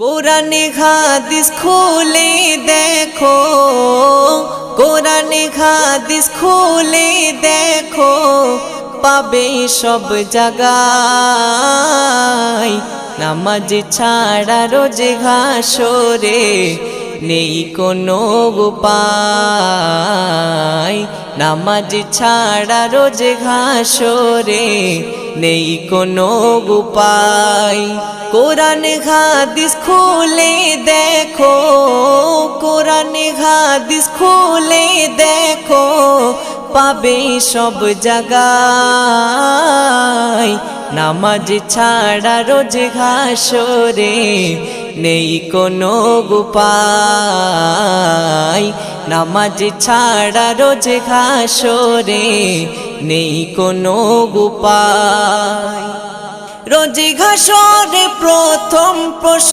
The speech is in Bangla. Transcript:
কোরআনে হাদিস খুলে দেখো, কোরআনে হাদিস খুলে দেখো, পাবে সব জায়গায়। নামাজ ছাড়া রোজে হাসরে নেই কোনো উপায়। নামাজ ছাড়া রোজে হাসরে নেই কোনো উপায়। কোরআন হাদিস খুলে দেখো, কোরআন হাদিস খুলে দেখো, পাবে সব জায়গায়। নামাজ ছাড়া রোজ হাসরে নেই কোনো উপায়। নামাজ ছাড়া রোজ হাসরে নেই কোনো উপায়। রোজ হাসরে প্রথম প্রশ্ন